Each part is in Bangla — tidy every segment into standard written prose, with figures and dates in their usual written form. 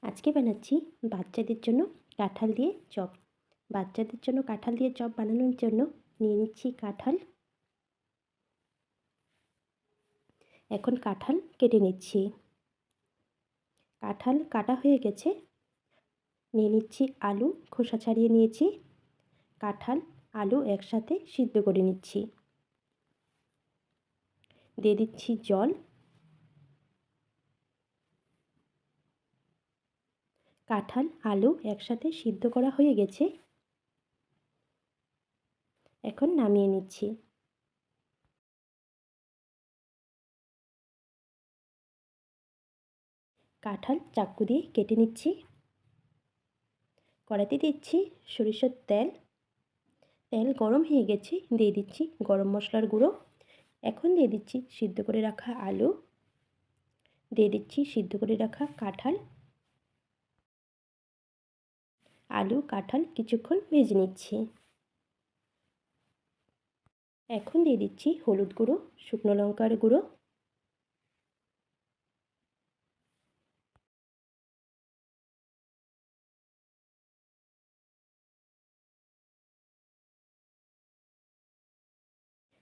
আজকে বানাচ্ছি বাচ্চাদের জন্য কাঁঠাল দিয়ে চপ। বাচ্চাদের জন্য কাঁঠাল দিয়ে চপ বানানোর জন্য নিয়ে নিচ্ছি কাঁঠাল। এখন কাঁঠাল কেটে নিচ্ছি। কাঁঠাল কাটা হয়ে গেছে। নিয়ে নিচ্ছি আলু, খোসা ছাড়িয়ে নিয়েছি। কাঁঠাল আলু একসাথে সিদ্ধ করে নিচ্ছি। দিয়ে দিচ্ছি জল। কাঁঠাল আলু একসাথে সিদ্ধ করা হয়ে গেছে। এখন নামিয়ে নিচ্ছি। কাঁঠাল চাকু দিয়ে কেটে নিচ্ছি। কড়াইতে দিচ্ছি সরিষার তেল। তেল গরম হয়ে গেছে, দিয়ে দিচ্ছি গরম মশলার গুঁড়ো। এখন দিয়ে দিচ্ছি সিদ্ধ করে রাখা আলু। দিয়ে দিচ্ছি সিদ্ধ করে রাখা কাঁঠাল। আলু কাঁঠাল কিছুক্ষণ ভেজে নিচ্ছি। এখন দিয়ে দিচ্ছি হলুদ গুঁড়ো, শুকনো লঙ্কার গুঁড়ো,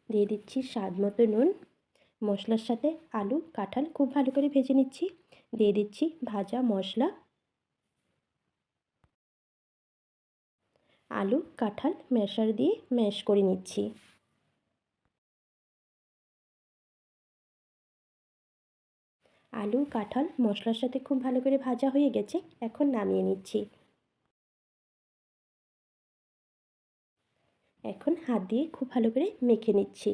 দিয়ে দিচ্ছি স্বাদ মতো নুন। মশলার সাথে আলু কাঁঠাল খুব ভালো করে ভেজে নিচ্ছি। দিয়ে দিচ্ছি ভাজা মশলা। আলু কাঁঠাল ম্যাশার দিয়ে ম্যাশ করে নিচ্ছি। আলু কাঁঠাল মশলার সাথে খুব ভালো করে ভাজা হয়ে গেছে। এখন নামিয়ে নিচ্ছি। এখন হাত দিয়ে খুব ভালো করে মেখে নিচ্ছি।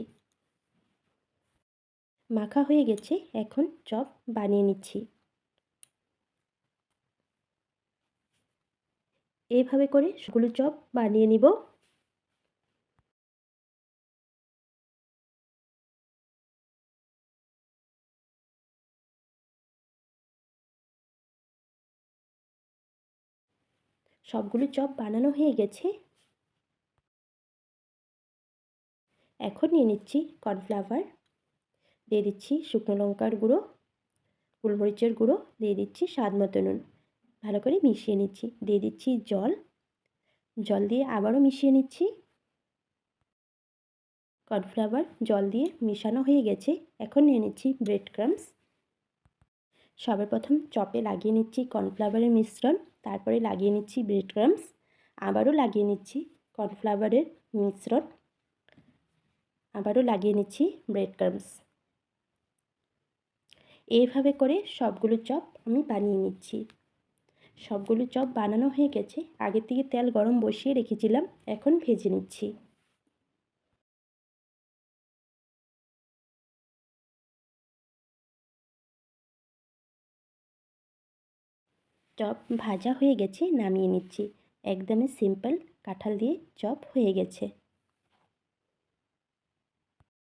মাখা হয়ে গেছে, এখন চপ বানিয়ে নিচ্ছি। এইভাবে করে সবগুলো চপ বানিয়ে নিব। সবগুলো চপ বানানো হয়ে গেছে। এখন নিয়ে নিচ্ছি কর্নফ্লাওয়ার। দিয়ে দিচ্ছি শুকনো লঙ্কার গুঁড়ো, গোলমরিচের গুঁড়ো, দিয়ে দিচ্ছি স্বাদ মতো নুন। ভালো করে মিশিয়ে নিচ্ছি। দিয়ে দিচ্ছি জল। জল দিয়ে আবারও মিশিয়ে নিচ্ছি। কর্নফ্লাওয়ার জল দিয়ে মিশানো হয়ে গেছে। এখন নিয়ে নিচ্ছি ব্রেড ক্রাম্বস। সবার প্রথম চপে লাগিয়ে নিচ্ছি কর্নফ্লাওয়ারের মিশ্রণ, তারপরে লাগিয়ে নিচ্ছি ব্রেড ক্রাম্বস। আবারও লাগিয়ে নিচ্ছি কর্নফ্লাওয়ারের মিশ্রণ, আবারও লাগিয়ে নিচ্ছি ব্রেড ক্রাম্বস। এইভাবে করে সবগুলো চপ আমি বানিয়ে নিচ্ছি। সবগুলো চপ বানানো হয়ে গেছে। আগে থেকে তেল গরম বসিয়ে রেখেছিলাম, এখন ভেজে নিচ্ছি। চপ ভাজা হয়ে গেছে, নামিয়ে নিচ্ছি। একদমই সিম্পল কাঁঠাল দিয়ে চপ হয়ে গেছে।